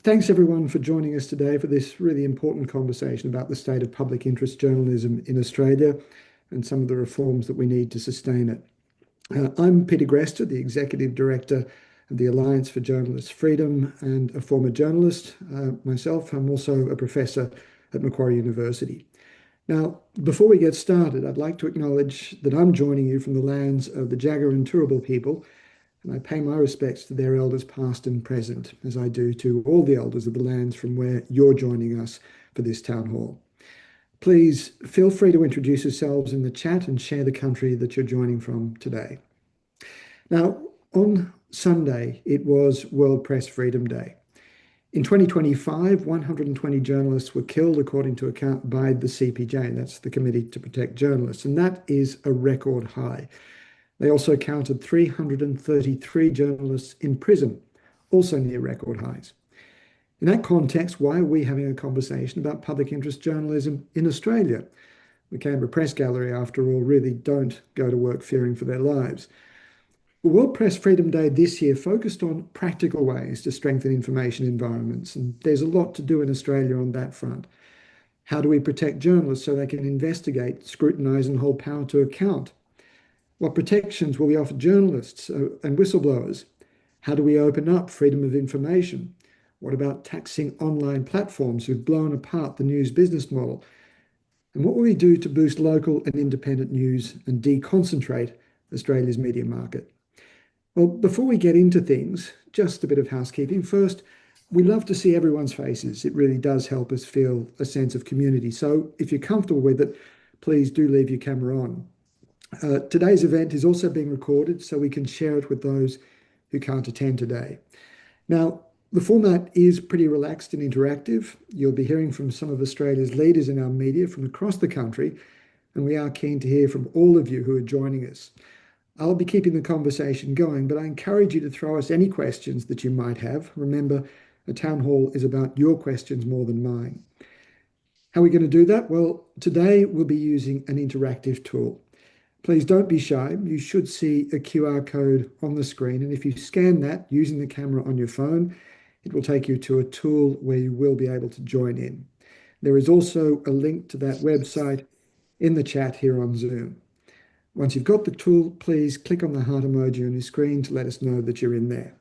Thanks everyone for joining us today for this really important conversation about the state of public interest journalism in Australia and some of the reforms that we need to sustain it. I'm Peter Grester, the Executive Director of the Alliance for Journalist Freedom and a former journalist. Myself, I'm also a professor at Macquarie University. Now, before we get started, I'd like to acknowledge that I'm joining you from the lands of the Jagera and Turrbal people, and I pay my respects to their elders past and present, as I do to all the elders of the lands from where you're joining us for this town hall. Please feel free to introduce yourselves in the chat and share the country that you're joining from today. Now, on Sunday, it was World Press Freedom Day. In 2025, 120 journalists were killed, according to account by the CPJ, that's the Committee to Protect Journalists, and that is a record high. They also counted 333 journalists in prison, also near record highs. In that context, why are we having a conversation about public interest journalism in Australia? The Canberra Press Gallery, after all, really don't go to work fearing for their lives. The World Press Freedom Day this year focused on practical ways to strengthen information environments, and there's a lot to do in Australia on that front. How do we protect journalists so they can investigate, scrutinise and hold power to account? What protections will we offer journalists and whistleblowers? How do we open up freedom of information? What about taxing online platforms who've blown apart the news business model? And what will we do to boost local and independent news and deconcentrate Australia's media market? Well, before we get into things, just a bit of housekeeping. First, we love to see everyone's faces. It really does help us feel a sense of community. So if you're comfortable with it, please do leave your camera on. Today's event is also being recorded so we can share it with those who can't attend today. Now, the format is pretty relaxed and interactive. You'll be hearing from some of Australia's leaders in our media from across the country, and we are keen to hear from all of you who are joining us. I'll be keeping the conversation going, but I encourage you to throw us any questions that you might have. Remember, the town hall is about your questions more than mine. How are we going to do that? Well, today we'll be using an interactive tool. Please don't be shy. You should see a QR code on the screen, and if you scan that using the camera on your phone, it will take you to a tool where you will be able to join in. There is also a link to that website in the chat here on Zoom. Once you've got the tool, please click on the heart emoji on your screen to let us know that you're in there.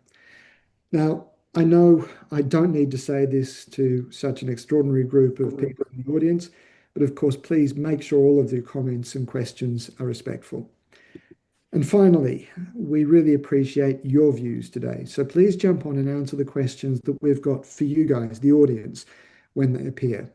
Now, I know I don't need to say this to such an extraordinary group of people in the audience, but of course, please make sure all of your comments and questions are respectful. And finally, we really appreciate your views today. So please jump on and answer the questions that we've got for you guys, the audience, when they appear.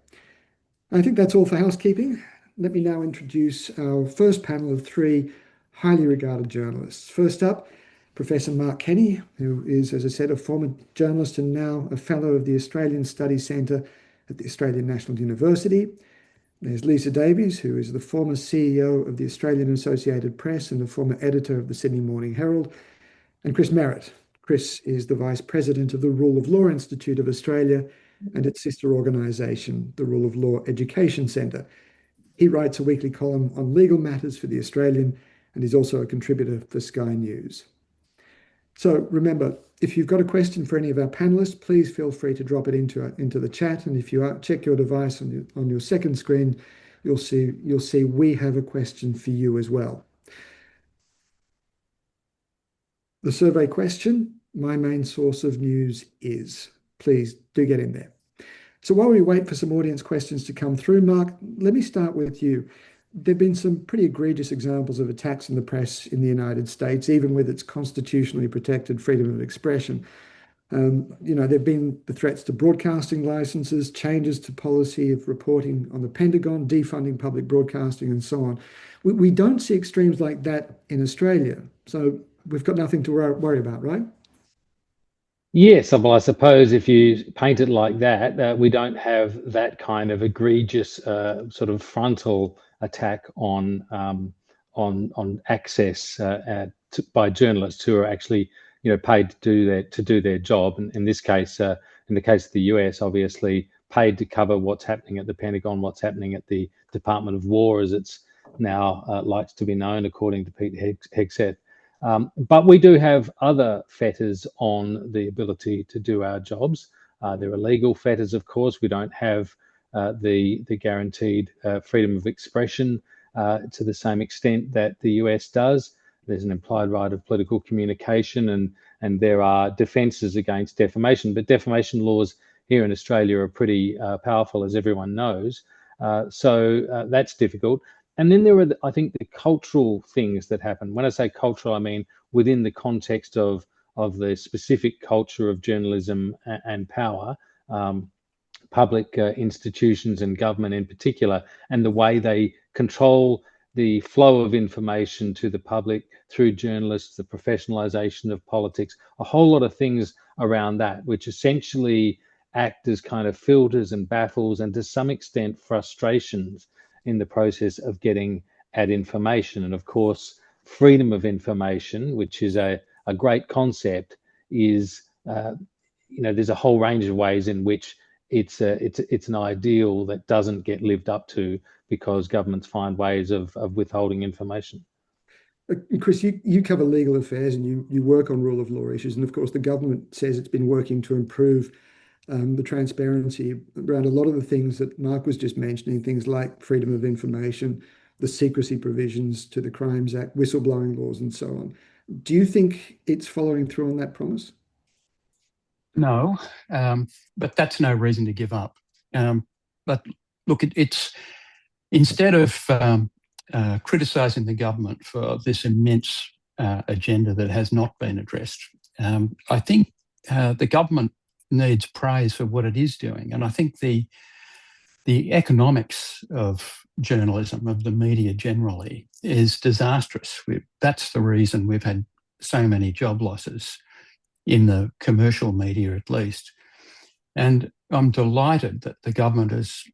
I think that's all for housekeeping. Let me now introduce our first panel of three highly regarded journalists. First up, Professor Mark Kenny, who is, as I said, a former journalist and now a fellow of the Australian Studies Centre at the Australian National University. There's Lisa Davies, who is the former CEO of the Australian Associated Press and the former editor of the Sydney Morning Herald. And Chris Merritt. Chris is the Vice President of the Rule of Law Institute of Australia and its sister organisation, the Rule of Law Education Centre. He writes a weekly column on legal matters for The Australian and is also a contributor for Sky News. So remember, if you've got a question for any of our panelists, please feel free to drop it into the chat. And if you check your device on your second screen, you'll see we have a question for you as well. The survey question, my main source of news is. Please do get in there. So while we wait for some audience questions to come through, Mark, let me start with you. There have been some pretty egregious examples of attacks in the press in the United States, even with its constitutionally protected freedom of expression. There have been the threats to broadcasting licenses, changes to policy of reporting on the Pentagon, defunding public broadcasting, and so on. We don't see extremes like that in Australia. So we've got nothing to worry about, right? Yes, well, I suppose if you paint it like that, we don't have that kind of egregious sort of frontal attack on access by journalists who are actually, paid to do their job. And in this case, in the case of the US, obviously paid to cover what's happening at the Pentagon, what's happening at the Department of War, as it's now likes to be known, according to Pete Hegseth. But we do have other fetters on the ability to do our jobs. There are legal fetters, of course. We don't have the guaranteed freedom of expression to the same extent that the US does. There's an implied right of political communication, and there are defences against defamation. But defamation laws here in Australia are pretty powerful, as everyone knows. So that's difficult. And then there are, I think, the cultural things that happen. When I say cultural, I mean within the context of the specific culture of journalism and power, public institutions and government in particular, and the way they control the flow of information to the public through journalists, the professionalization of politics, a whole lot of things around that, which essentially act as kind of filters and baffles and to some extent frustrations in the process of getting at information. And of course, freedom of information, which is a great concept, is there's a whole range of ways in which it's an ideal that doesn't get lived up to because governments find ways of withholding information. Chris, you cover legal affairs and you work on rule of law issues. And of course, the government says it's been working to improve the transparency around a lot of the things that Mark was just mentioning, things like freedom of information, the secrecy provisions to the Crimes Act, whistleblowing laws, and so on. Do you think it's following through on that promise? No, but that's no reason to give up. But look, it's instead of criticising the government for this immense agenda that has not been addressed, I think the government needs praise for what it is doing. And I think the economics of journalism, of the media generally, is disastrous. That's the reason we've had so many job losses in the commercial media, at least. And I'm delighted that the government has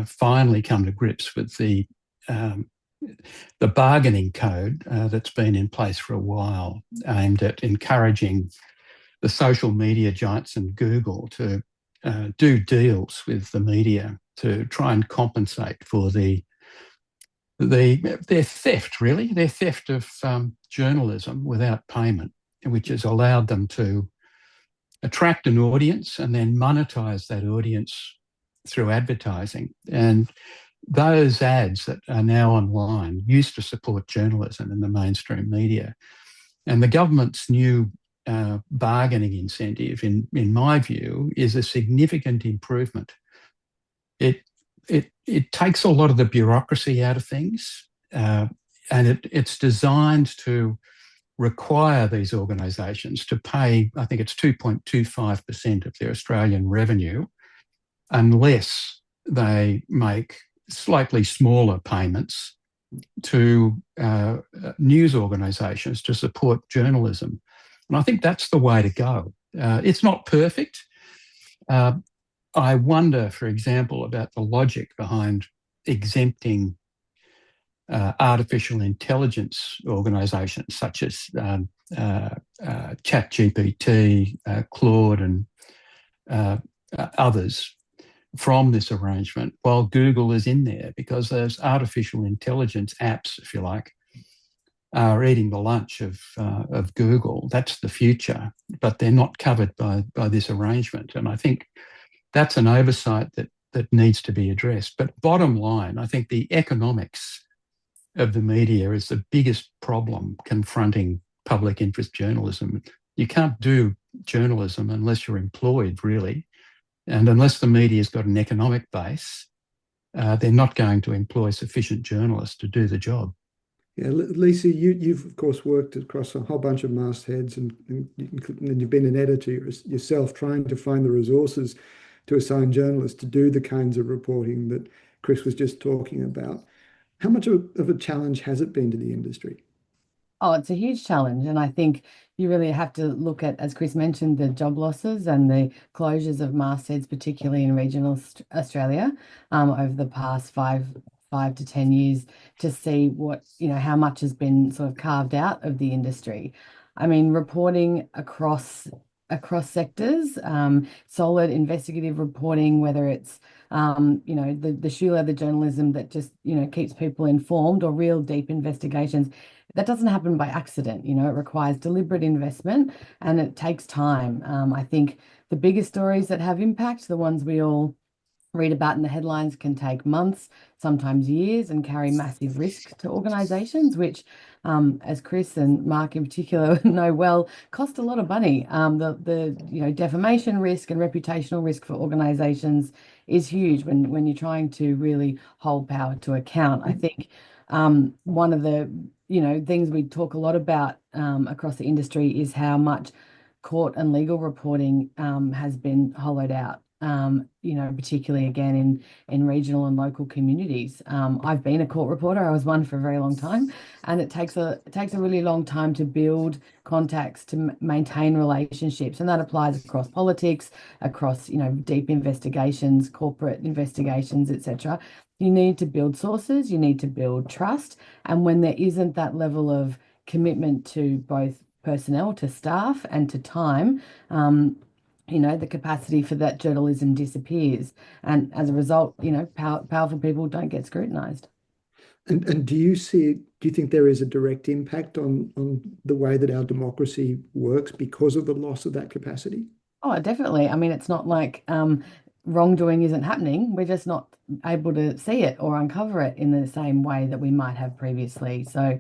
finally come to grips with the bargaining code that's been in place for a while, aimed at encouraging the social media giants and Google to do deals with the media to try and compensate for their theft, really, their theft of journalism without payment, which has allowed them to attract an audience and then monetize that audience through advertising. And those ads that are now online used to support journalism in the mainstream media. And the government's new bargaining incentive, in my view, is a significant improvement. It takes a lot of the bureaucracy out of things, and it's designed to require these organisations to pay, I think it's 2.25% of their Australian revenue, unless they make slightly smaller payments to news organisations to support journalism. And I think that's the way to go. It's not perfect. I wonder, for example, about the logic behind exempting artificial intelligence organisations such as ChatGPT, Claude, and others from this arrangement, while Google is in there, because those artificial intelligence apps, if you like, are eating the lunch of Google. That's the future, but they're not covered by this arrangement. And I think that's an oversight that needs to be addressed. But bottom line, I think the economics of the media is the biggest problem confronting public interest journalism. You can't do journalism unless you're employed, really. And unless the media's got an economic base, they're not going to employ sufficient journalists to do the job. Yeah, Lisa, you've of course worked across a whole bunch of mastheads and you've been an editor yourself, trying to find the resources to assign journalists to do the kinds of reporting that Chris was just talking about. How much of a challenge has it been to the industry? Oh, it's a huge challenge. And I think you really have to look at, as Chris mentioned, the job losses and the closures of mastheads, particularly in regional Australia, over the past five to 10 years, to see what, how much has been sort of carved out of the industry. I mean, reporting across sectors, solid investigative reporting, whether it's the shoe leather journalism that just keeps people informed, or real deep investigations. That doesn't happen by accident. It requires deliberate investment and it takes time. I think the bigger stories that have impact, the ones we all read about in the headlines, can take months, sometimes years, and carry massive risk to organisations, which, as Chris and Mark in particular know well, cost a lot of money. The defamation risk and reputational risk for organisations is huge when you're trying to really hold power to account. I think one of the things we talk a lot about across the industry is how much court and legal reporting has been hollowed out. Particularly again in regional and local communities. I've been a court reporter. I was one for a very long time, and it takes a really long time to build contacts, to maintain relationships, and that applies across politics, across deep investigations, corporate investigations, etc. You need to build sources, you need to build trust, and when there isn't that level of commitment to both personnel, to staff, and to time, the capacity for that journalism disappears. And as a result, powerful people don't get scrutinised. And do you think there is a direct impact on the way that our democracy works because of the loss of that capacity? Oh, definitely. I mean, it's not like wrongdoing isn't happening. We're just not able to see it or uncover it in the same way that we might have previously. So,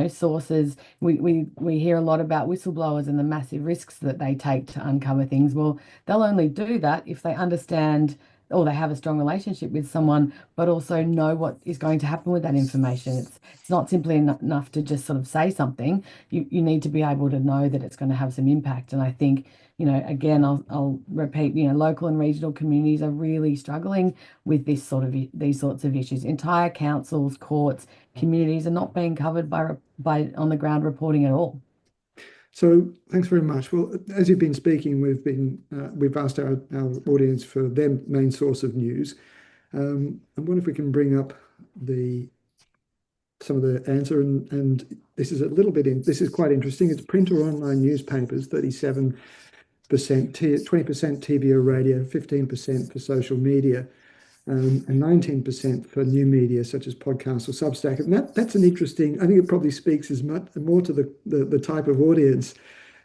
sources, we hear a lot about whistleblowers and the massive risks that they take to uncover things. Well, they'll only do that if they understand or they have a strong relationship with someone, but also know what is going to happen with that information. It's not simply enough to just sort of say something. You need to be able to know that it's going to have some impact. And I think, again, I'll repeat, local and regional communities are really struggling with these sorts of issues. Entire councils, courts, communities are not being covered by on the ground reporting at all. So thanks very much. Well, as you've been speaking, we've asked our audience for their main source of news. I wonder if we can bring up some of the answer, and this is this is quite interesting. It's print or online newspapers, 37%, 20% TV or radio, 15% for social media, and 19% for new media such as podcasts or Substack. And that's an interesting, I think it probably speaks more to the type of audience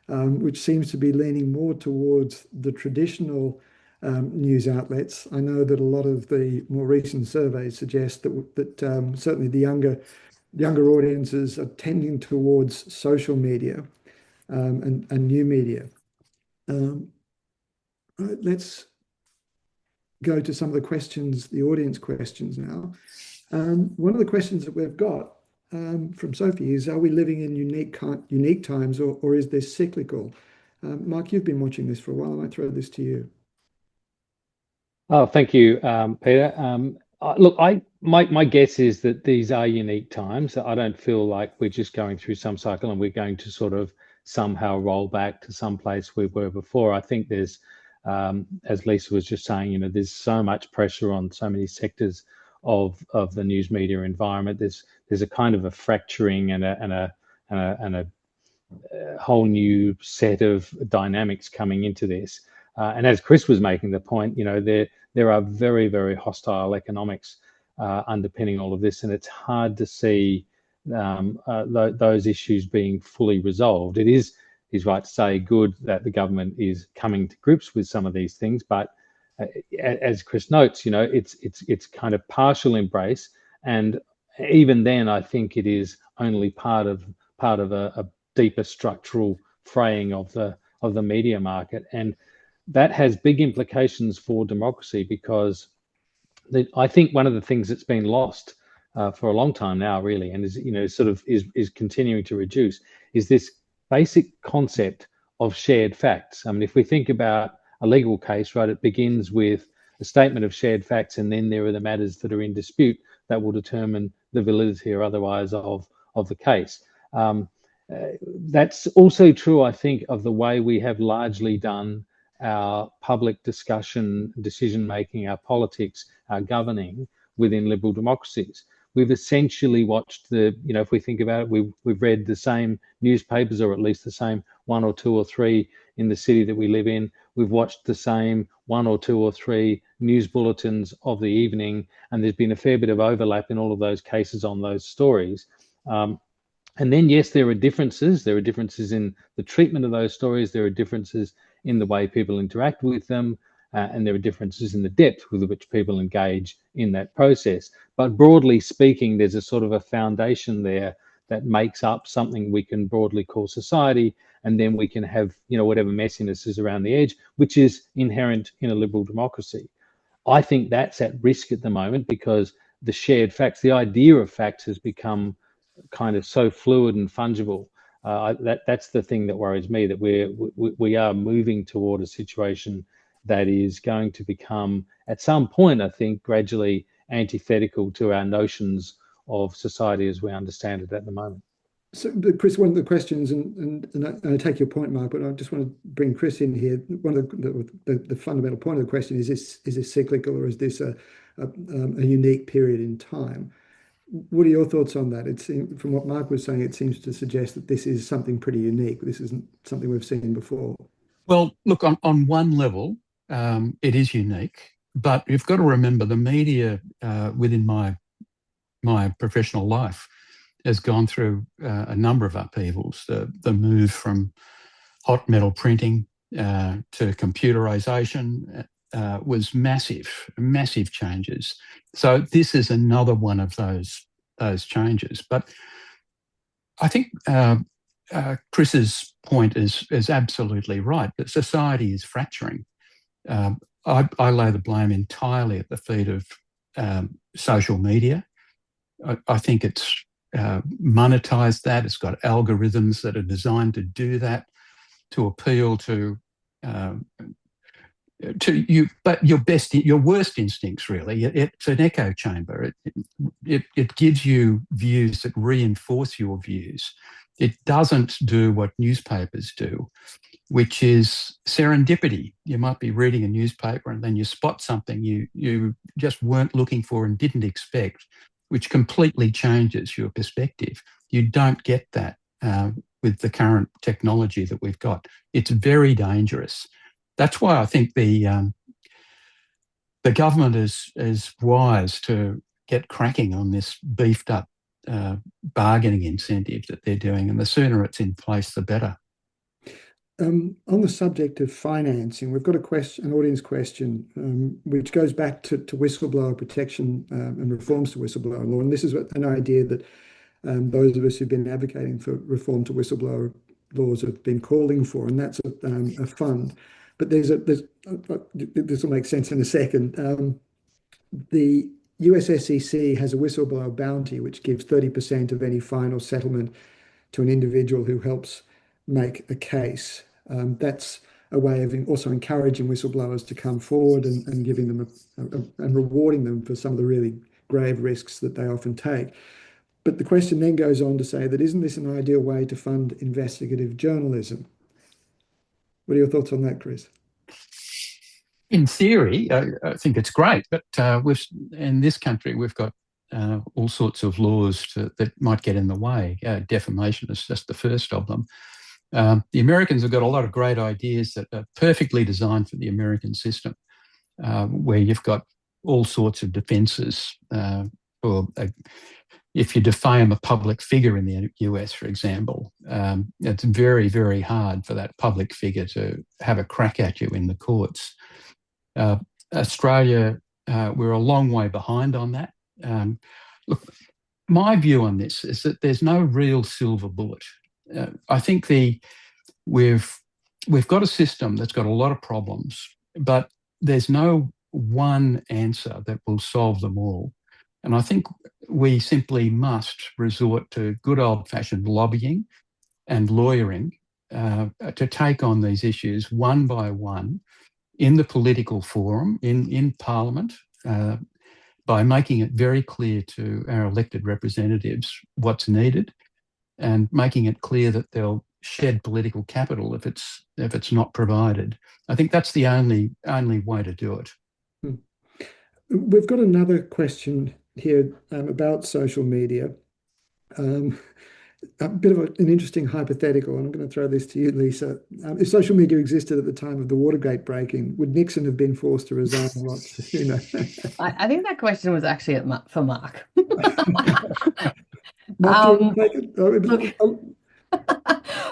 which seems to be leaning more towards the traditional news outlets. I know that a lot of the more recent surveys suggest that certainly the younger audiences are tending towards social media and new media. Let's go to some of the audience questions now. One of the questions that we've got from Sophie is, are we living in unique times, or is this cyclical? Mark, you've been watching this for a while. I might throw this to you. Oh, thank you, Peter. Look, my guess is that these are unique times. I don't feel like we're just going through some cycle and we're going to sort of somehow roll back to some place we were before. I think there's, as Lisa was just saying, there's so much pressure on so many sectors of the news media environment. There's a kind of a fracturing and a whole new set of dynamics coming into this. And as Chris was making the point, there are very, very hostile economics underpinning all of this, and it's hard to see those issues being fully resolved. It is right to say good that the government is coming to grips with some of these things, but as Chris notes, it's kind of partial embrace, and even then, I think it is only part of a deeper structural fraying of the media market, and that has big implications for democracy, because I think one of the things that's been lost for a long time now, really, and is continuing to reduce, is this basic concept of shared facts. I mean, if we think about a legal case, right, it begins with a statement of shared facts, and then there are the matters that are in dispute that will determine the validity or otherwise of the case. That's also true, I think, of the way we have largely done our public discussion, decision making, our politics, our governing within liberal democracies. We've essentially watched if we think about it, we've read the same newspapers, or at least the same one or two or three in the city that we live in. We've watched the same one or two or three news bulletins of the evening, and there's been a fair bit of overlap in all of those cases on those stories. And then, yes, there are differences. There are differences in the treatment of those stories. There are differences in the way people interact with them, and there are differences in the depth with which people engage in that process. But broadly speaking, there's a sort of a foundation there that makes up something we can broadly call society, and then we can have, you know, whatever messiness is around the edge, which is inherent in a liberal democracy. I think that's at risk at the moment because the shared facts, the idea of facts has become kind of so fluid and fungible. That's the thing that worries me, that we are moving toward a situation that is going to become, at some point, I think, gradually antithetical to our notions of society as we understand it at the moment. So, Chris, one of the questions, and I take your point, Mark, but I just want to bring Chris in here. One of the fundamental point of the question is this cyclical, or is this a unique period in time? What are your thoughts on that? It seems, from what Mark was saying, it seems to suggest that this is something pretty unique. This isn't something we've seen before. Well, look, on one level, it is unique, but you've got to remember the media within my professional life has gone through a number of upheavals. The move from hot metal printing to computerization was massive changes. So this is another one of those changes. But I think Chris's point is absolutely right, that society is fracturing. I lay the blame entirely at the feet of social media. I think it's monetized that. It's got algorithms that are designed to do that, to appeal to you, but your worst instincts, really. It's an echo chamber. It gives you views that reinforce your views. It doesn't do what newspapers do, which is serendipity. You might be reading a newspaper and then you spot something you just weren't looking for and didn't expect, which completely changes your perspective. You don't get that with the current technology that we've got. It's very dangerous. That's why I think the government is wise to get cracking on this beefed up bargaining incentive that they're doing, and the sooner it's in place, the better. On the subject of financing, we've got an audience question, which goes back to whistleblower protection and reforms to whistleblower law. And this is an idea that those of us who've been advocating for reform to whistleblower laws have been calling for, and that's a fund. But this will make sense in a second. The US SEC has a whistleblower bounty, which gives 30% of any final settlement to an individual who helps make a case. That's a way of also encouraging whistleblowers to come forward and giving them and rewarding them for some of the really grave risks that they often take. But the question then goes on to say that isn't this an ideal way to fund investigative journalism? What are your thoughts on that, Chris? In theory, I think it's great, but in this country, we've got all sorts of laws that might get in the way. Defamation is just the first of them. The Americans have got a lot of great ideas that are perfectly designed for the American system, where you've got all sorts of defences. If you defame a public figure in the US, for example, it's very, very hard for that public figure to have a crack at you in the courts. Australia, we're a long way behind on that. Look, my view on this is that there's no real silver bullet. I think we've got a system that's got a lot of problems, but there's no one answer that will solve them all. And I think we simply must resort to good old-fashioned lobbying and lawyering to take on these issues one by one in the political forum, in Parliament, by making it very clear to our elected representatives what's needed, and making it clear that they'll shed political capital if it's not provided. I think that's the only way to do it. We've got another question here about social media. A bit of an interesting hypothetical, and I'm going to throw this to you, Lisa. If social media existed at the time of the Watergate break-in, would Nixon have been forced to resign a lot sooner? I think that question was actually for Mark. Mark, do you want to take it?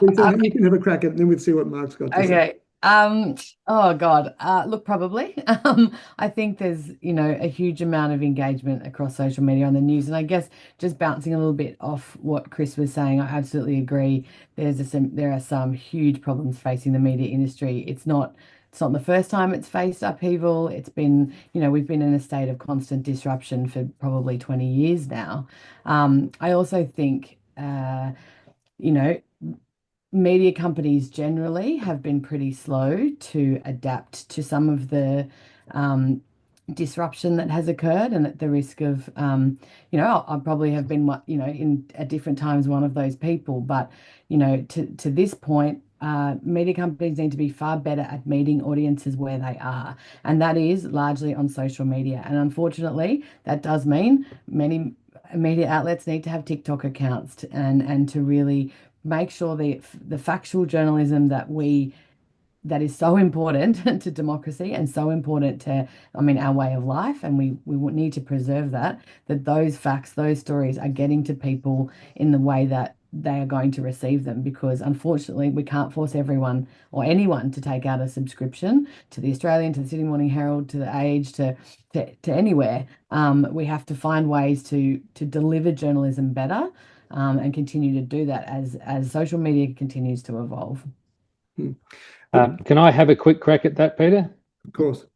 You can have a crack at it, and then we'll see what Mark's got to say. Okay. Um, oh God. Look, probably. I think there's, a huge amount of engagement across social media on the news. And I guess just bouncing a little bit off what Chris was saying, I absolutely agree. There are some huge problems facing the media industry. It's not the first time it's faced upheaval. It's been, we've been in a state of constant disruption for probably 20 years now. I also think, you know, media companies generally have been pretty slow to adapt to some of the um, disruption that has occurred, and at the risk of, I probably have been, in at different times one of those people, but to this point. Media companies need to be far better at meeting audiences where they are, and that is largely on social media. And unfortunately, that does mean many media outlets need to have TikTok accounts and to really make sure the factual journalism that is so important to democracy and so important to, our way of life, and we would need to preserve that those facts, those stories are getting to people in the way that they are going to receive them, because unfortunately we can't force everyone or anyone to take out a subscription to the Australian, to the Sydney Morning Herald, to the Age, to anywhere. We have to find ways to deliver journalism better, and continue to do that as social media continues to evolve. Can I have a quick crack at that, Peter? Of course.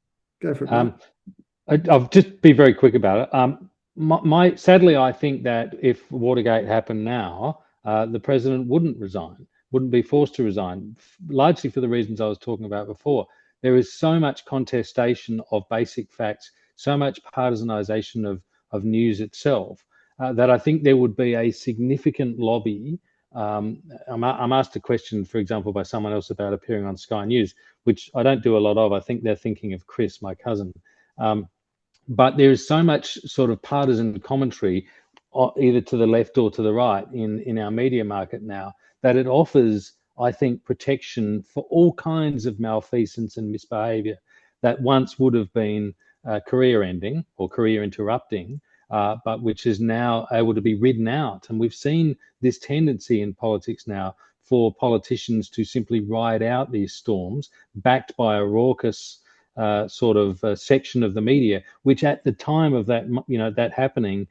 Go for it. I'll just be very quick about it. Sadly, I think that if Watergate happened now, the president wouldn't be forced to resign, largely for the reasons I was talking about before. There is so much contestation of basic facts, so much partisanization of news itself, that I think there would be a significant lobby. I'm asked a question, for example, by someone else about appearing on Sky News, which I don't do a lot of. I think they're thinking of Chris, my cousin. But there is so much sort of partisan commentary, either to the left or to the right in our media market now, that it offers, I think, protection for all kinds of malfeasance and misbehavior that once would have been career ending or career interrupting, but which is now able to be ridden out. And we've seen this tendency in politics now for politicians to simply ride out these storms, backed by a raucous section of the media, which at the time of that happening,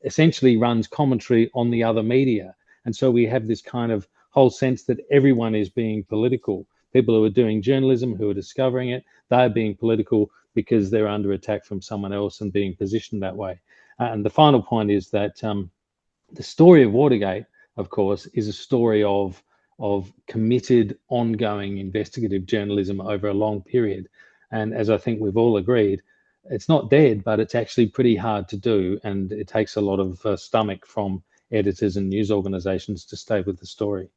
essentially runs commentary on the other media. And so we have this kind of whole sense that everyone is being political. People who are doing journalism, who are discovering it, they're being political because they're under attack from someone else and being positioned that way. And the final point is that the story of Watergate, of course, is a story of committed, ongoing investigative journalism over a long period. And as I think we've all agreed, it's not dead, but it's actually pretty hard to do. And it takes a lot of stomach from editors and news organizations to stay with the story.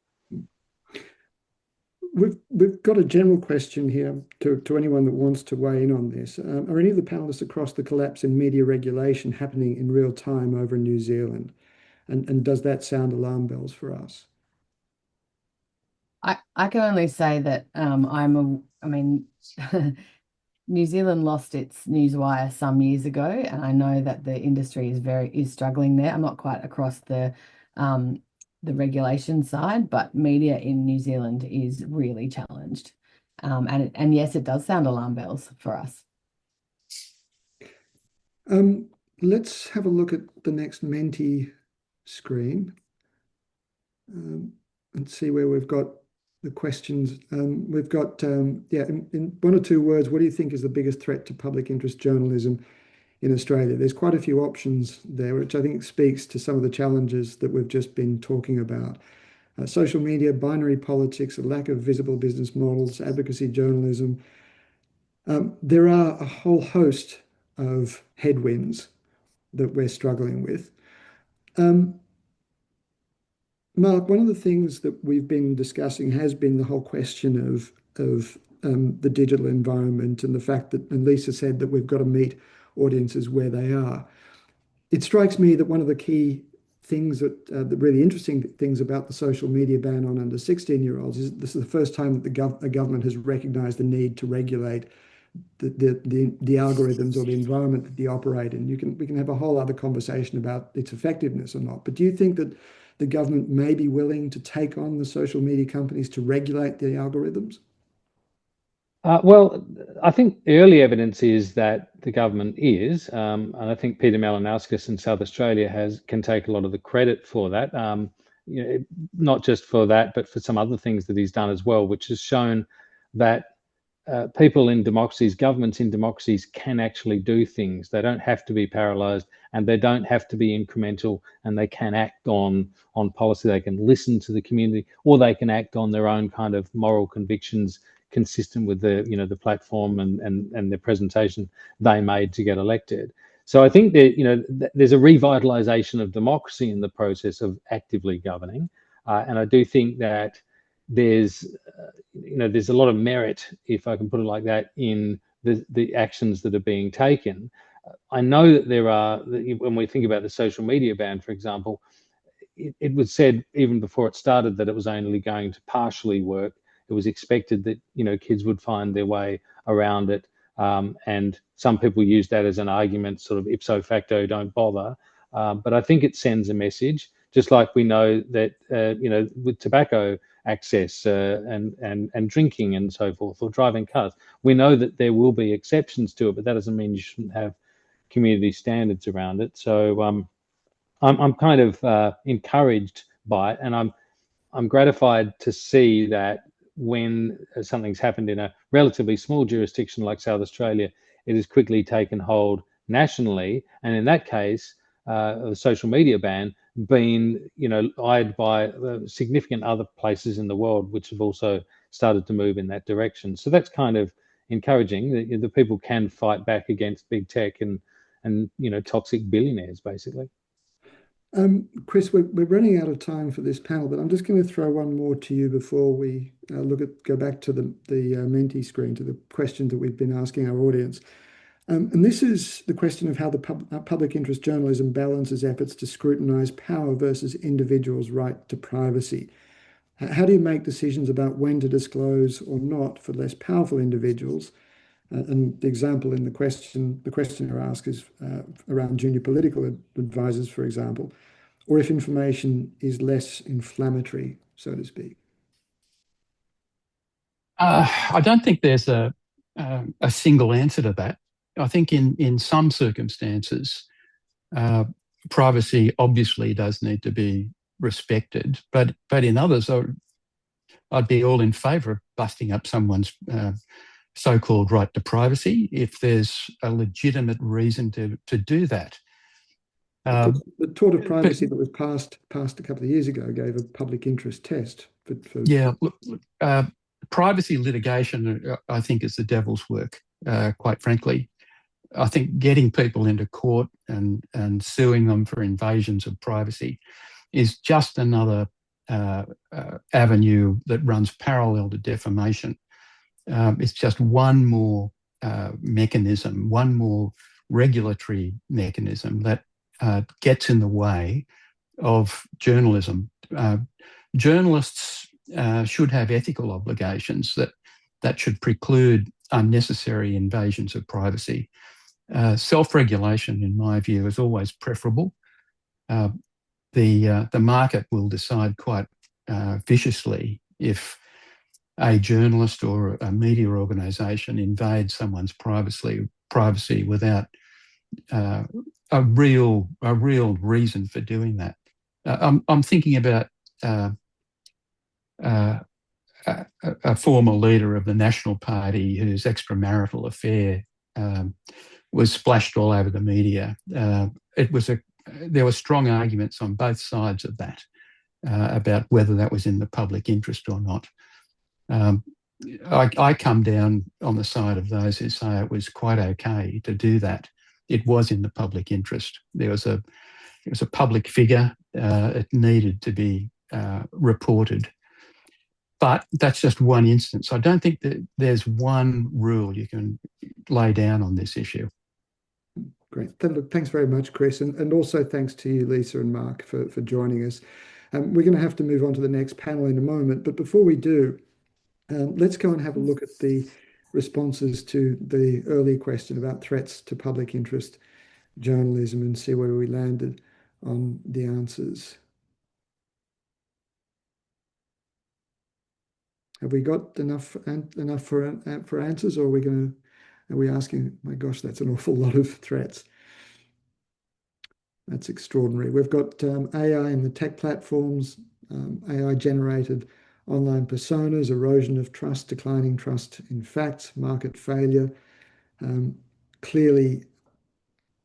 We've got a general question here to anyone that wants to weigh in on this. Are any of the panelists across the collapse in media regulation happening in real time over in New Zealand? And does that sound alarm bells for us? I can only say that New Zealand lost its newswire some years ago, and I know that the industry is struggling there. I'm not quite across the regulation side, but media in New Zealand is really challenged. And yes, it does sound alarm bells for us. Let's have a look at the next Menti screen and see where we've got the questions. We've got, in one or two words, what do you think is the biggest threat to public interest journalism in Australia? There's quite a few options there, which I think speaks to some of the challenges that we've just been talking about. Social media, binary politics, a lack of visible business models, advocacy journalism. There are a whole host of headwinds that we're struggling with. Mark, one of the things that we've been discussing has been the whole question of the digital environment, and the fact that, and Lisa said that we've got to meet audiences where they are. It strikes me that one of the key things that the really interesting things about the social media ban on under 16-year-olds is this is the first time that the government has recognised the need to regulate the algorithms or the environment that they operate in. We can have a whole other conversation about its effectiveness or not. But do you think that the government may be willing to take on the social media companies to regulate the algorithms? Well, I think the early evidence is that the government is, and I think Peter Malinauskas in South Australia can take a lot of the credit for that. You know, not just for that, but for some other things that he's done as well, which has shown that people in democracies, governments in democracies, can actually do things. They don't have to be paralysed, and they don't have to be incremental, and they can act on policy. They can listen to the community, or they can act on their own kind of moral convictions, consistent with the platform and the presentation they made to get elected. So I think that there's a revitalisation of democracy in the process of actively governing, and I do think that there's there's a lot of merit, if I can put it like that, in the actions that are being taken. I know that there are, when we think about the social media ban, for example, it was said even before it started that it was only going to partially work. It was expected that kids would find their way around it, and some people use that as an argument, sort of ipso facto, don't bother. But I think it sends a message, just like we know that with tobacco access and drinking and so forth, or driving cars, we know that there will be exceptions to it, but that doesn't mean you shouldn't have community standards around it. So I'm kind of encouraged by it, and I'm gratified to see that when something's happened in a relatively small jurisdiction like South Australia, it has quickly taken hold nationally, and in that case, the social media ban been eyed by significant other places in the world which have also started to move in that direction. So that's kind of encouraging that the people can fight back against big tech and toxic billionaires, basically. Chris, we're running out of time for this panel, but I'm just going to throw one more to you before we go back to the Menti screen, to the questions that we've been asking our audience. And this is the question of how the public interest journalism balances efforts to scrutinise power versus individuals' right to privacy. How do you make decisions about when to disclose or not for less powerful individuals? And the example in the questioner asks is around junior political advisors, for example, or if information is less inflammatory, so to speak. I don't think there's a single answer to that. I think in some circumstances, privacy obviously does need to be respected, but in others, I'd be all in favour of busting up someone's so-called right to privacy if there's a legitimate reason to do that. The tort of privacy that was passed a couple of years ago gave a public interest test. Yeah, look, privacy litigation, I think, is the devil's work, quite frankly. I think getting people into court and suing them for invasions of privacy is just another avenue that runs parallel to defamation. It's just one more mechanism, one more regulatory mechanism that gets in the way of journalism. Journalists should have ethical obligations that should preclude unnecessary invasions of privacy. Self-regulation, in my view, is always preferable. The market will decide quite viciously if a journalist or a media organisation invades someone's privacy without a real reason for doing that. I'm thinking about a former leader of the National Party whose extramarital affair was splashed all over the media. There were strong arguments on both sides of that about whether that was in the public interest or not. I come down on the side of those who say it was quite okay to do that. It was in the public interest. It was a public figure. It needed to be reported. But that's just one instance. I don't think that there's one rule you can lay down on this issue. Great. Thanks very much, Chris. And also thanks to you, Lisa and Mark, for joining us. We're going to have to move on to the next panel in a moment. But before we do, let's go and have a look at the responses to the early question about threats to public interest journalism and see where we landed on the answers. Have we got enough for answers, or are we asking? My gosh, that's an awful lot of threats. That's extraordinary. We've got AI in the tech platforms, AI generated online personas, erosion of trust, declining trust in facts, market failure. Clearly,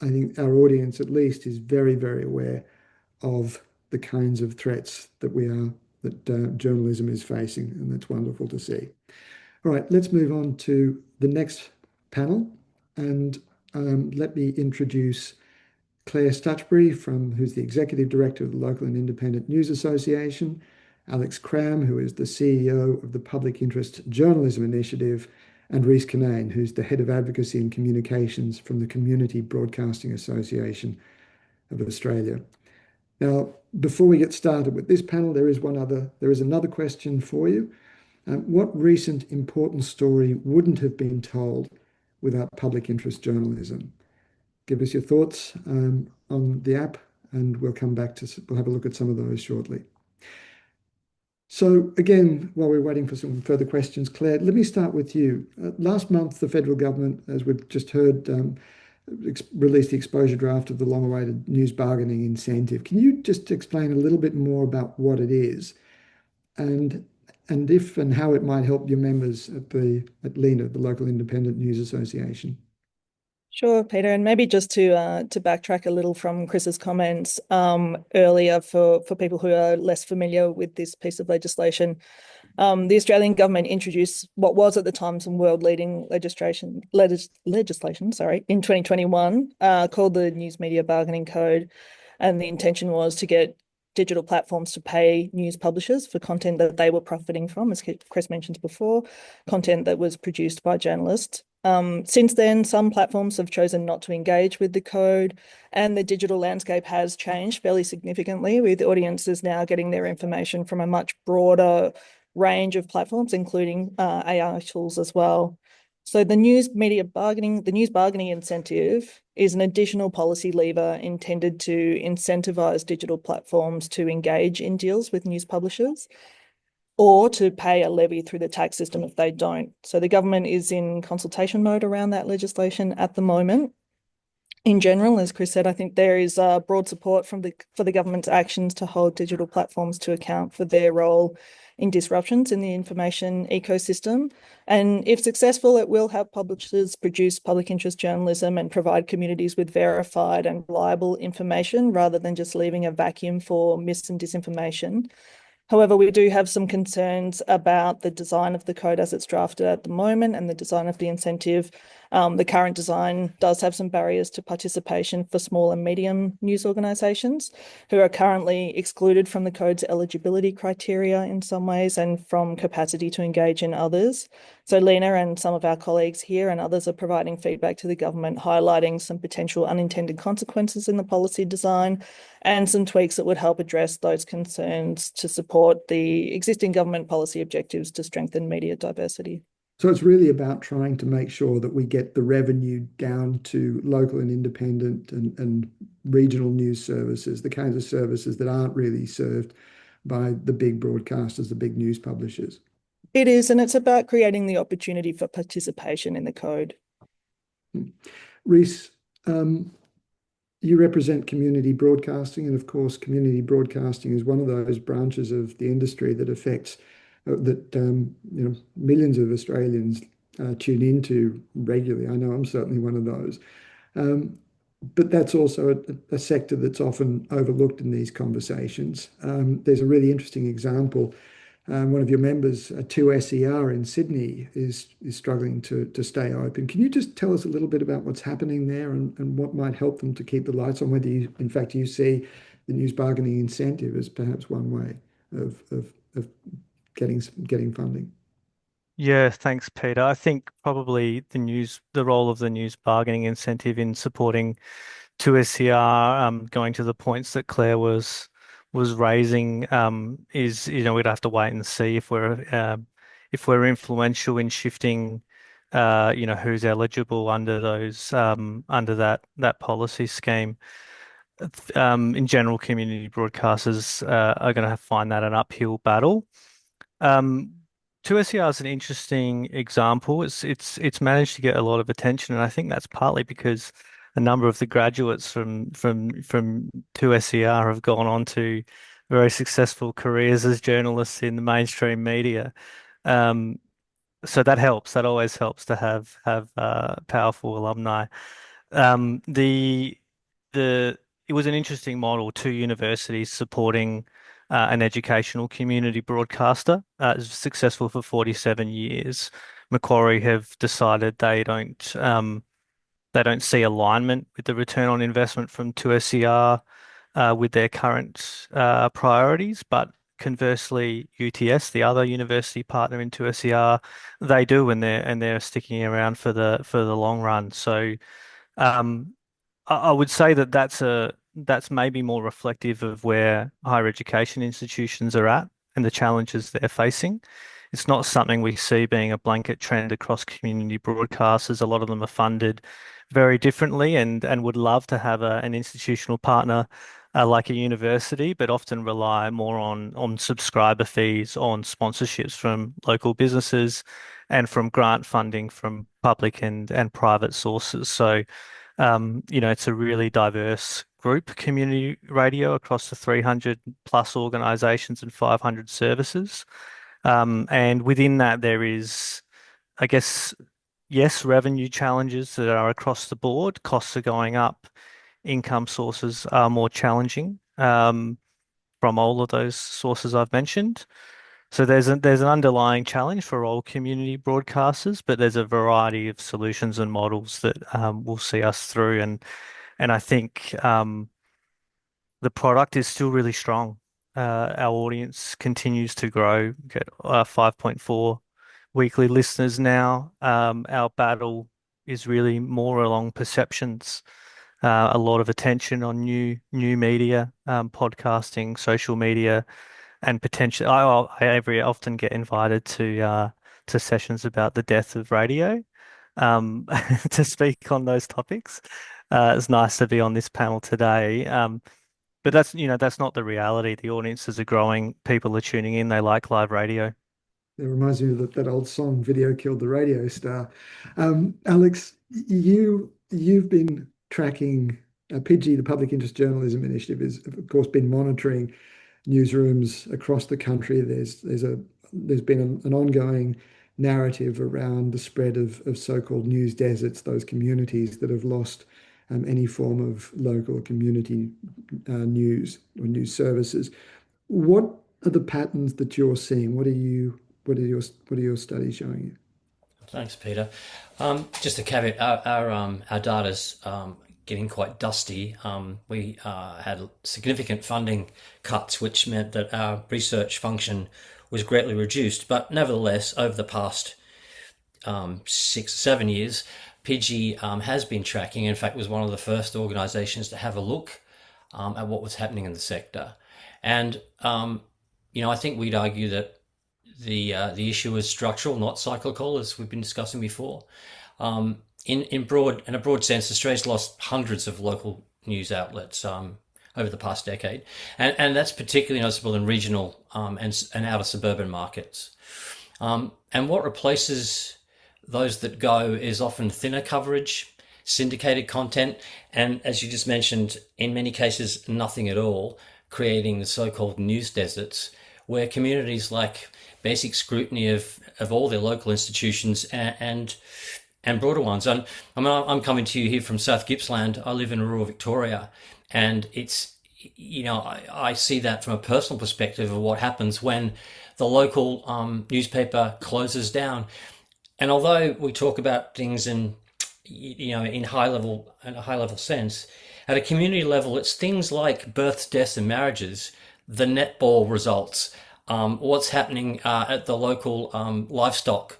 I think our audience at least is very, very aware of the kinds of threats that journalism is facing, and that's wonderful to see. All right, let's move on to the next panel, and let me introduce Claire Stutchbury, who's the Executive Director of the Local and Independent News Association, Alex Cram, who is the CEO of the Public Interest Journalism Initiative, and Rhys Kinane, who's the Head of Advocacy and Communications from the Community Broadcasting Association of Australia. Now, before we get started with this panel, there is another question for you. What recent important story wouldn't have been told without public interest journalism? Give us your thoughts on the app, and we'll have a look at some of those shortly. So again, while we're waiting for some further questions, Claire, let me start with you. Last month, the federal government, as we've just heard, released the exposure draft of the long-awaited news bargaining incentive. Can you just explain a little bit more about what it is, and if and how it might help your members at LINA, the Local Independent News Association? Sure, Peter, and maybe just to backtrack a little from Chris's comments earlier for people who are less familiar with this piece of legislation. The Australian government introduced what was at the time some world-leading legislation, in 2021 called the News Media Bargaining Code, and the intention was to get digital platforms to pay news publishers for content that they were profiting from, as Chris mentioned before, content that was produced by journalists. Since then, some platforms have chosen not to engage with the code, and the digital landscape has changed fairly significantly, with audiences now getting their information from a much broader range of platforms, including AI tools as well. So the news bargaining incentive is an additional policy lever intended to incentivize digital platforms to engage in deals with news publishers, or to pay a levy through the tax system if they don't. So the government is in consultation mode around that legislation at the moment. In general, as Chris said, I think there is broad support for the government's actions to hold digital platforms to account for their role in disruptions in the information ecosystem. And if successful, it will help publishers produce public interest journalism and provide communities with verified and reliable information, rather than just leaving a vacuum for mis and disinformation. However, we do have some concerns about the design of the code as it's drafted at the moment, and the design of the incentive. The current design does have some barriers to participation for small and medium news organisations, who are currently excluded from the code's eligibility criteria in some ways, and from capacity to engage in others. So Lena and some of our colleagues here and others are providing feedback to the government, highlighting some potential unintended consequences in the policy design, and some tweaks that would help address those concerns to support the existing government policy objectives to strengthen media diversity. So it's really about trying to make sure that we get the revenue down to local and independent and regional news services, the kinds of services that aren't really served by the big broadcasters, the big news publishers. It is, and it's about creating the opportunity for participation in the code. Rhys, you represent community broadcasting, and of course, community broadcasting is one of those branches of the industry that affects millions of Australians tune into regularly. I know I'm certainly one of those. But that's also a sector that's often overlooked in these conversations. There's a really interesting example. One of your members, 2SER in Sydney, is struggling to stay open. Can you just tell us a little bit about what's happening there, and what might help them to keep the lights on, whether in fact you see the news bargaining incentive as perhaps one way of getting funding? Yeah, thanks, Peter. I think probably the role of the news bargaining incentive in supporting 2SER, going to the points that Claire was raising, is, we'd have to wait and see if we're influential in shifting who's eligible under that policy scheme. In general, community broadcasters are going to find that an uphill battle. 2SER is an interesting example. It's managed to get a lot of attention, and I think that's partly because a number of the graduates from 2SER have gone on to very successful careers as journalists in the mainstream media. Um, so that helps. That always helps to have powerful alumni. The the It was an interesting model. Two universities supporting an educational community broadcaster. It was successful for 47 years. Macquarie have decided they don't see alignment with the return on investment from 2SER with their current priorities, but conversely, UTS, the other university partner in 2SER, they do, and they're sticking around for the long run. So um, I would say that that's maybe more reflective of where higher education institutions are at and the challenges they're facing. It's not something we see being a blanket trend across community broadcasters. A lot of them are funded very differently and would love to have an institutional partner like a university, but often rely more on subscriber fees, on sponsorships from local businesses, and from grant funding from public and private sources. So it's a really diverse group, community radio, across the 300 plus organizations and 500 services. And within that, there is, I guess, yes, revenue challenges that are across the board. Costs are going up, income sources are more challenging from all of those sources I've mentioned. So there's an underlying challenge for all community broadcasters, but there's a variety of solutions and models that will see us through. And I think the product is still really strong. Our audience continues to grow. Get 5.4 weekly listeners now. Our battle is really more along perceptions. A lot of attention on new media, podcasting, social media, and potentially, I often get invited to sessions about the death of radio, to speak on those topics. It's nice to be on this panel today. But that's not the reality. The audiences are growing. People are tuning in. They like live radio. It reminds me of that old song, "Video Killed the Radio Star." Alex, you've been tracking PG, the Public Interest Journalism Initiative, has of course been monitoring newsrooms across the country. There's been an ongoing narrative around the spread of so-called news deserts, those communities that have lost any form of local community news or news services. What are the patterns that you're seeing? What are your studies showing you? Thanks, Peter. Just a caveat: our data's getting quite dusty. We had significant funding cuts, which meant that our research function was greatly reduced. But nevertheless, over the past 6 or 7 years, PG has been tracking. In fact, was one of the first organisations to have a look at what was happening in the sector. And I think we'd argue that the issue is structural, not cyclical, as we've been discussing before. In a broad sense, Australia's lost hundreds of local news outlets over the past decade, and that's particularly noticeable in regional and outer suburban markets. And what replaces those that go is often thinner coverage, syndicated content, and as you just mentioned, in many cases, nothing at all, creating the so-called news deserts, where communities lack basic scrutiny of all their local institutions and broader ones. And I'm coming to you here from South Gippsland. I live in rural Victoria, and it's, I see that from a personal perspective of what happens when the local newspaper closes down. And although we talk about things in a high level sense, at a community level, it's things like births, deaths, and marriages, the netball results, what's happening at the local livestock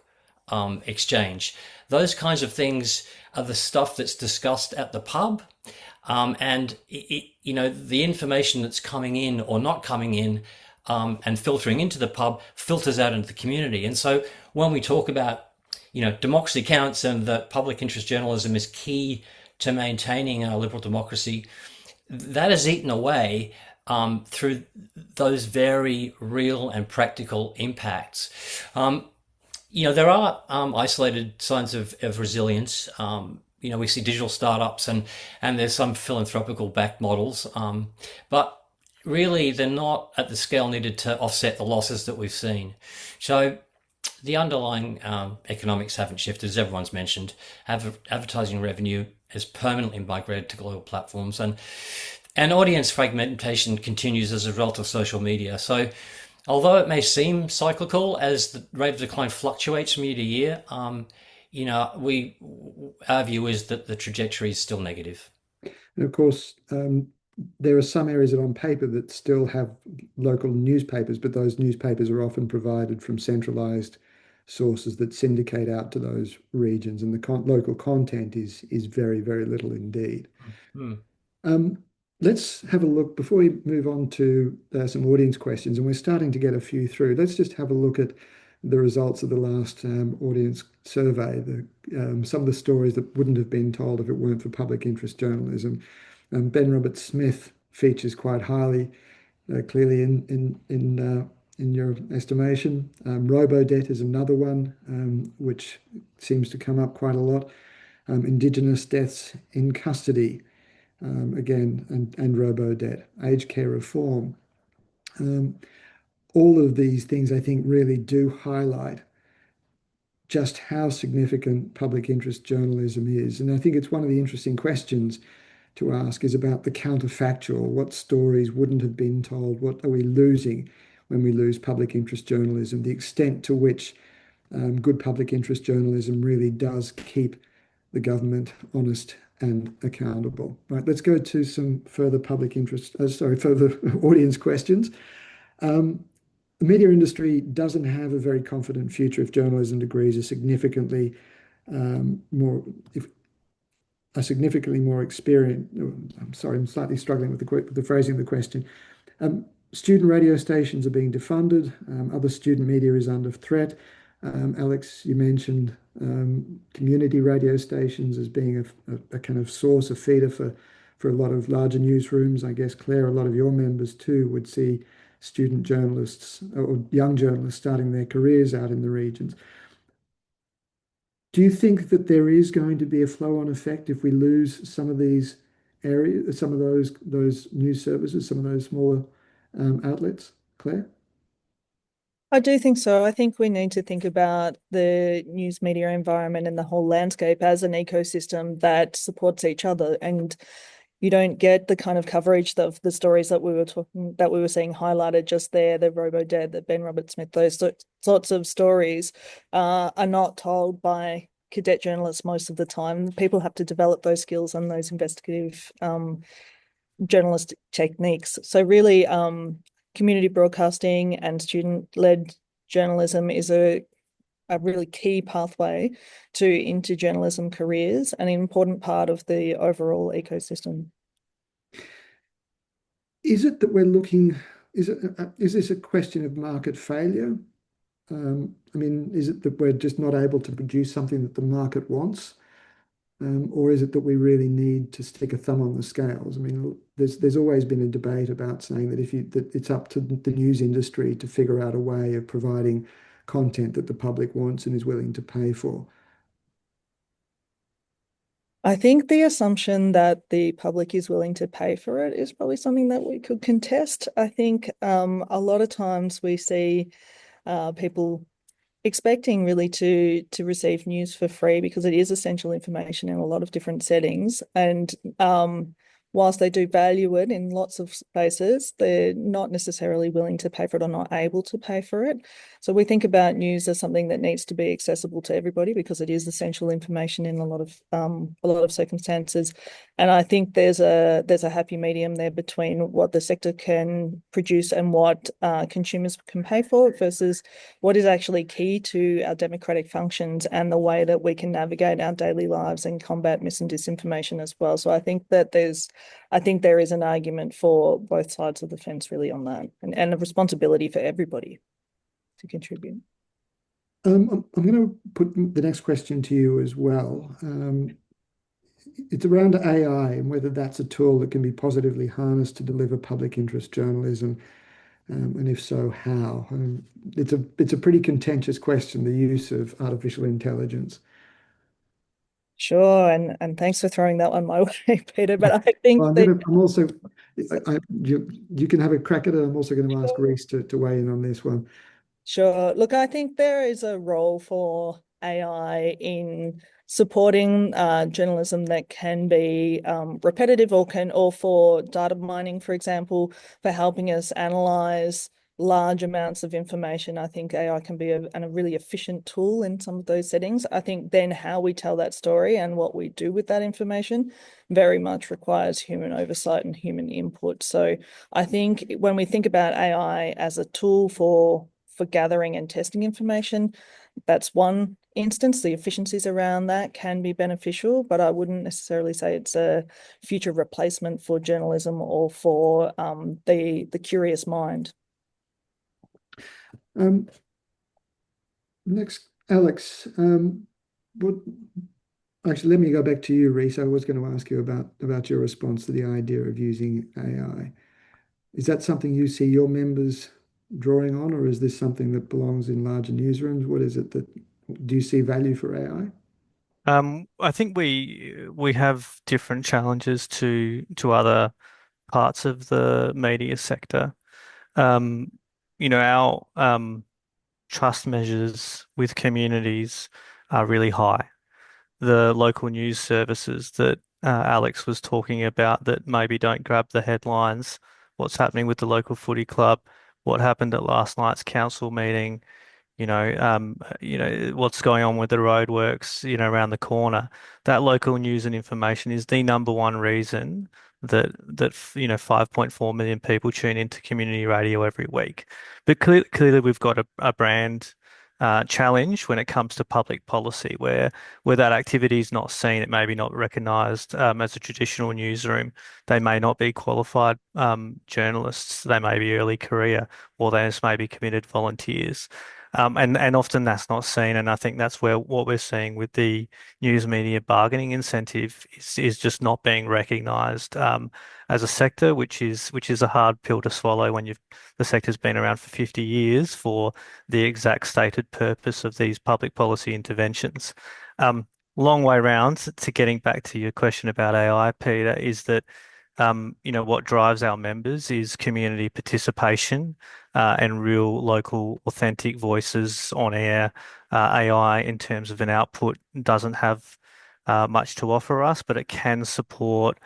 exchange. Those kinds of things are the stuff that's discussed at the pub, and the information that's coming in or not coming in and filtering into the pub filters out into the community. And so when we talk about democracy counts and that public interest journalism is key to maintaining our liberal democracy, that is eaten away through those very real and practical impacts. there are isolated signs of resilience. We see digital startups and there's some philanthropical backed models, but really they're not at the scale needed to offset the losses that we've seen. So the underlying economics haven't shifted, as everyone's mentioned. Advertising revenue has permanently migrated to global platforms, and audience fragmentation continues as a result of social media. So although it may seem cyclical as the rate of decline fluctuates from year to year, our view is that the trajectory is still negative. And of course, there are some areas that on paper that still have local newspapers, but those newspapers are often provided from centralized sources that syndicate out to those regions, and the local content is very, very little indeed. Let's have a look before we move on to some audience questions, and we're starting to get a few through. Let's just have a look at the results of the last audience survey, some of the stories that wouldn't have been told if it weren't for public interest journalism. Ben Roberts-Smith features quite highly, clearly in your estimation. Robo-debt is another one, which seems to come up quite a lot. Indigenous deaths in custody, again, and robo-debt. Aged care reform. All of these things, I think, really do highlight just how significant public interest journalism is. And I think it's one of the interesting questions to ask is about the counterfactual. What stories wouldn't have been told? What are we losing when we lose public interest journalism? The extent to which good public interest journalism really does keep the government honest and accountable. Right, let's go to some further further audience questions. The media industry doesn't have a very confident future if journalism degrees are significantly more experienced. I'm sorry, I'm slightly struggling with the phrasing of the question. Student radio stations are being defunded. Other student media is under threat. Alex, you mentioned community radio stations as being a kind of source, a feeder for a lot of larger newsrooms. I guess, Claire, a lot of your members too would see student journalists or young journalists starting their careers out in the regions. Do you think that there is going to be a flow-on effect if we lose some of these areas, some of those news services, some of those smaller outlets, Claire? I do think so. I think we need to think about the news media environment and the whole landscape as an ecosystem that supports each other. And you don't get the kind of coverage of the stories that we were seeing highlighted just there, the robo-debt, the Ben Roberts-Smith, those sorts of stories are not told by cadet journalists most of the time. People have to develop those skills and those investigative journalistic techniques. So really, community broadcasting and student-led journalism is a really key pathway into journalism careers and an important part of the overall ecosystem. Is it that we're looking, is this a question of market failure? I mean, is it that we're just not able to produce something that the market wants? Or is it that we really need to stick a thumb on the scales? I mean, there's always been a debate about saying that it's up to the news industry to figure out a way of providing content that the public wants and is willing to pay for. I think the assumption that the public is willing to pay for it is probably something that we could contest. I think a lot of times we see people expecting really to receive news for free because it is essential information in a lot of different settings. And whilst they do value it in lots of spaces, they're not necessarily willing to pay for it or not able to pay for it. So we think about news as something that needs to be accessible to everybody because it is essential information in a lot of circumstances. And I think there's a happy medium there between what the sector can produce and what consumers can pay for versus what is actually key to our democratic functions and the way that we can navigate our daily lives and combat mis and disinformation as well. So I think there is an argument for both sides of the fence really on that and a responsibility for everybody to contribute. I'm going to put the next question to you as well. It's around AI and whether that's a tool that can be positively harnessed to deliver public interest journalism. And if so, how? It's a pretty contentious question, the use of artificial intelligence. Sure, and thanks for throwing that one my way, Peter. But I think Well, I'm also, you can have a crack at it. I'm also going to ask Reese to weigh in on this one. Sure. Look, I think there is a role for AI in supporting journalism that can be repetitive or for data mining, for example, for helping us analyze large amounts of information. I think AI can be a really efficient tool in some of those settings. I think then how we tell that story and what we do with that information very much requires human oversight and human input. So I think when we think about AI as a tool for gathering and testing information, that's one instance. The efficiencies around that can be beneficial, but I wouldn't necessarily say it's a future replacement for journalism or for the curious mind. Next, Alex, what? Actually, let me go back to you, Reese. I was going to ask you about your response to the idea of using AI. Is that something you see your members drawing on, or is this something that belongs in larger newsrooms? What is it that do you see value for AI? I think we have different challenges to other parts of the media sector. Um, our trust measures with communities are really high. The local news services that Alex was talking about that maybe don't grab the headlines, what's happening with the local footy club, what happened at last night's council meeting, what's going on with the roadworks, around the corner. That local news and information is the number one reason that 5.4 million people tune into community radio every week. But clearly we've got a brand challenge when it comes to public policy, where that activity is not seen, it may be not recognised as a traditional newsroom. They may not be qualified journalists. They may be early career, or they just may be committed volunteers. And often that's not seen, and I think that's where what we're seeing with the news media bargaining incentive is just not being recognised as a sector, which is a hard pill to swallow when the sector's been around for 50 years for the exact stated purpose of these public policy interventions. Long way round to getting back to your question about AI, Peter, is that what drives our members is community participation and real local authentic voices on air. AI in terms of an output doesn't have much to offer us, but it can support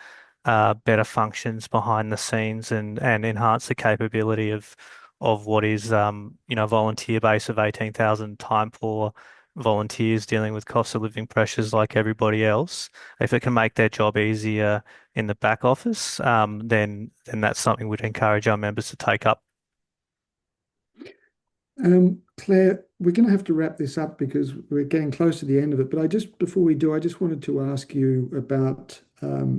better functions behind the scenes and enhance the capability of what is volunteer base of 18,000 time poor volunteers dealing with cost of living pressures like everybody else. If it can make their job easier in the back office, then that's something we'd encourage our members to take up. Claire, we're going to have to wrap this up because we're getting close to the end of it. But before we do, I just wanted to ask you about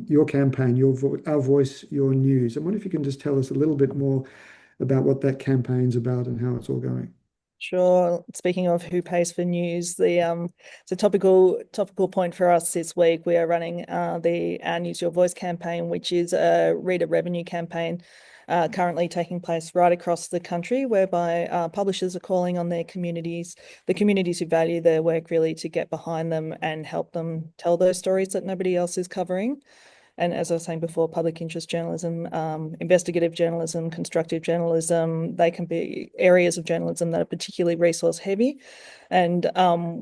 your campaign, Our Voice, Your News. I wonder if you can just tell us a little bit more about what that campaign's about and how it's all going. Sure. Speaking of who pays for news, it's a topical point for us this week. We are running our News Your Voice campaign, which is a reader revenue campaign currently taking place right across the country, whereby publishers are calling on their communities, the communities who value their work, really to get behind them and help them tell those stories that nobody else is covering. And as I was saying before, public interest journalism, investigative journalism, constructive journalism, they can be areas of journalism that are particularly resource heavy. And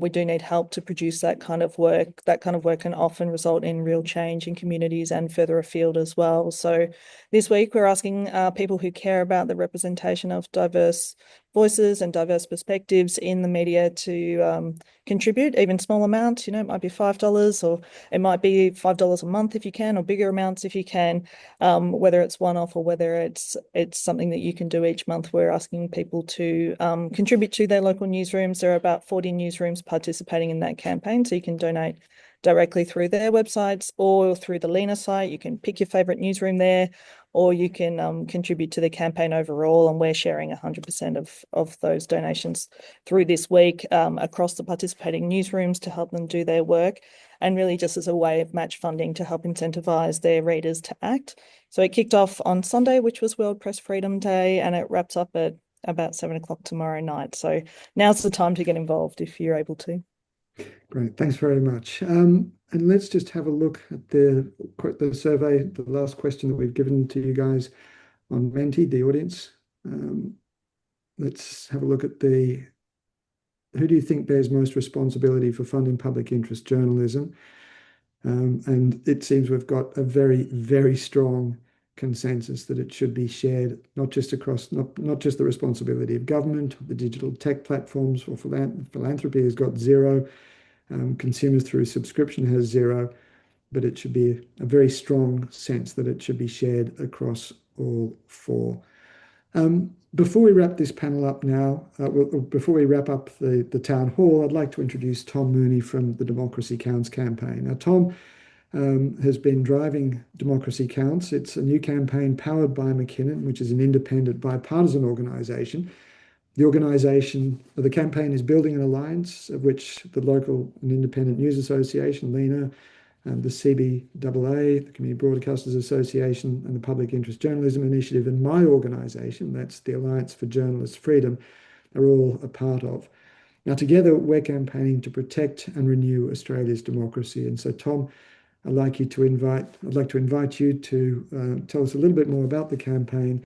we do need help to produce that kind of work. That kind of work can often result in real change in communities and further afield as well. So this week, we're asking people who care about the representation of diverse voices and diverse perspectives in the media to contribute, even small amounts. It might be $5 or it might be $5 a month if you can, or bigger amounts if you can, whether it's one-off or whether it's something that you can do each month. We're asking people to contribute to their local newsrooms. There are about 40 newsrooms participating in that campaign, so you can donate directly through their websites or through the Lena site. You can pick your favorite newsroom there, or you can contribute to the campaign overall, and we're sharing 100% of those donations through this week across the participating newsrooms to help them do their work, and really just as a way of match funding to help incentivise their readers to act. So it kicked off on Sunday, which was World Press Freedom Day, and it wraps up at about 7 o'clock tomorrow night. So now's the time to get involved if you're able to. Great, thanks very much. And let's just have a look at the survey, the last question that we've given to you guys on Menti, the audience. Let's have a look at who do you think bears most responsibility for funding public interest journalism? And it seems we've got a very, very strong consensus that it should be shared, not just the responsibility of government, the digital tech platforms, or philanthropy has got 0. Consumers through subscription has 0, but it should be a very strong sense that it should be shared across all 4. Before we wrap this panel up now, before we wrap up the town hall, I'd like to introduce Tom Mooney from the Democracy Counts campaign. Now, Tom has been driving Democracy Counts. It's a new campaign powered by McKinnon, which is an independent bipartisan organisation. The campaign is building an alliance of which the local and independent news association, LENA, the CBAA, the Community Broadcasters Association, and the Public Interest Journalism Initiative, and my organisation, that's the Alliance for Journalist Freedom, are all a part of. Now, together, we're campaigning to protect and renew Australia's democracy. And so, Tom, I'd like to invite you to tell us a little bit more about the campaign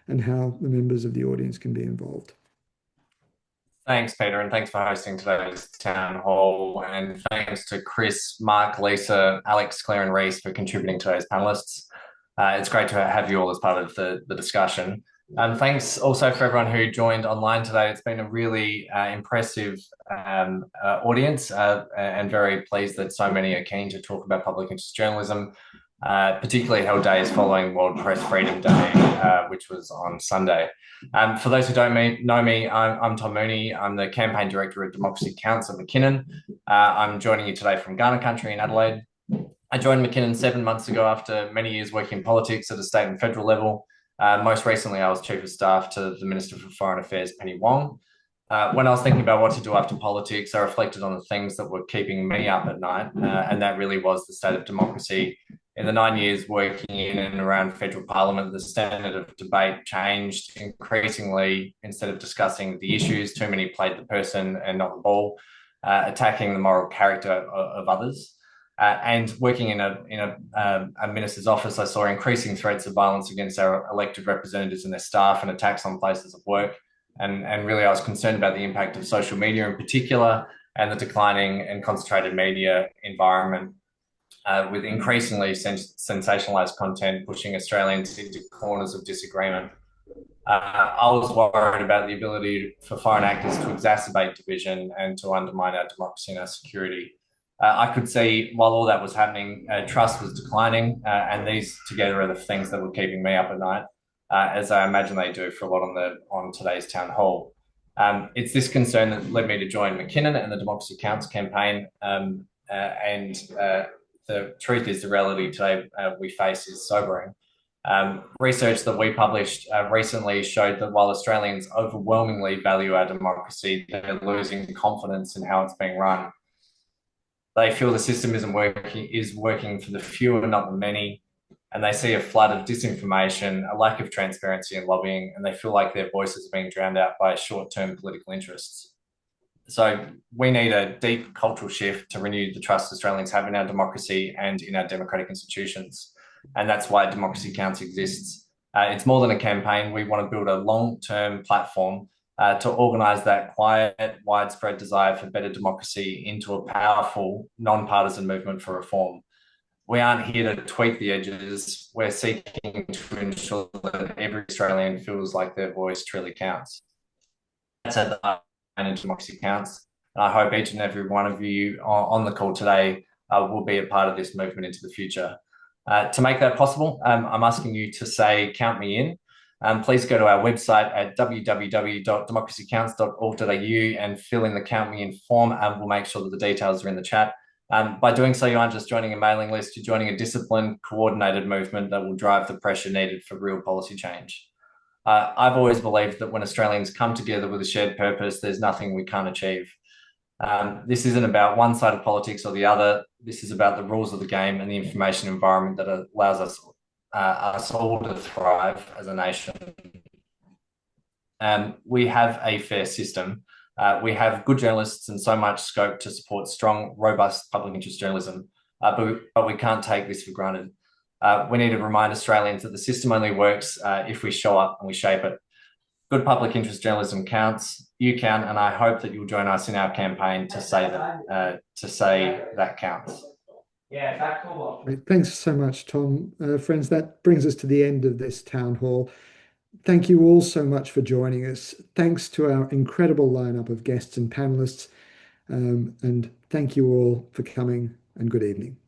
and how the members of the audience can be involved. Thanks, Peter, and thanks for hosting today's town hall. And thanks to Chris, Mark, Lisa, Alex, Claire, and Reese for contributing to today's panelists. It's great to have you all as part of the discussion. Thanks also for everyone who joined online today. It's been a really impressive audience, and very pleased that so many are keen to talk about public interest journalism, particularly held days following World Press Freedom Day, which was on Sunday. For those who don't know me, I'm Tom Mooney. I'm the campaign director at Democracy Counts at McKinnon. I'm joining you today from Ghana country in Adelaide. I joined McKinnon 7 months ago after many years working in politics at a state and federal level. Most recently, I was Chief of Staff to the Minister for Foreign Affairs, Penny Wong. When I was thinking about what to do after politics, I reflected on the things that were keeping me up at night, and that really was the state of democracy. In the 9 years working in and around federal parliament, the standard of debate changed increasingly. Instead of discussing the issues, too many played the person and not the ball, attacking the moral character of others. And working in a minister's office, I saw increasing threats of violence against our elected representatives and their staff, and attacks on places of work. And really, I was concerned about the impact of social media in particular, and the declining and concentrated media environment, with increasingly sensationalized content pushing Australians into corners of disagreement. I was worried about the ability for foreign actors to exacerbate division and to undermine our democracy and our security. I could see while all that was happening, trust was declining, and these together are the things that were keeping me up at night, as I imagine they do for a lot on today's town hall. It's this concern that led me to join McKinnon and the Democracy Counts campaign, and the truth is, the reality today we face is sobering. Research that we published recently showed that while Australians overwhelmingly value our democracy, they're losing confidence in how it's being run. They feel the system is working for the few and not the many, and they see a flood of disinformation, a lack of transparency and lobbying, and they feel like their voices are being drowned out by short-term political interests. So we need a deep cultural shift to renew the trust Australians have in our democracy and in our democratic institutions. And that's why Democracy Counts exists. It's more than a campaign. We want to build a long-term platform to organise that quiet, widespread desire for better democracy into a powerful, non-partisan movement for reform. We aren't here to tweak the edges. We're seeking to ensure that every Australian feels like their voice truly counts. That's at the heart of Democracy Counts. And I hope each and every one of you on the call today will be a part of this movement into the future. To make that possible, I'm asking you to say, count me in. Please go to our website at www.democracycounts.org.au and fill in the Count Me In form, and we'll make sure that the details are in the chat. By doing so, you aren't just joining a mailing list, you're joining a disciplined, coordinated movement that will drive the pressure needed for real policy change. I've always believed that when Australians come together with a shared purpose, there's nothing we can't achieve. This isn't about one side of politics or the other. This is about the rules of the game and the information environment that allows us all to thrive as a nation. We have a fair system. We have good journalists and so much scope to support strong, robust public interest journalism, but we can't take this for granted. We need to remind Australians that the system only works if we show up and we shape it. Good public interest journalism counts. You count, and I hope that you'll join us in our campaign to say that counts. Great. Thanks so much, Tom. Friends, that brings us to the end of this town hall. Thank you all so much for joining us. Thanks to our incredible lineup of guests and panelists. And thank you all for coming, and good evening.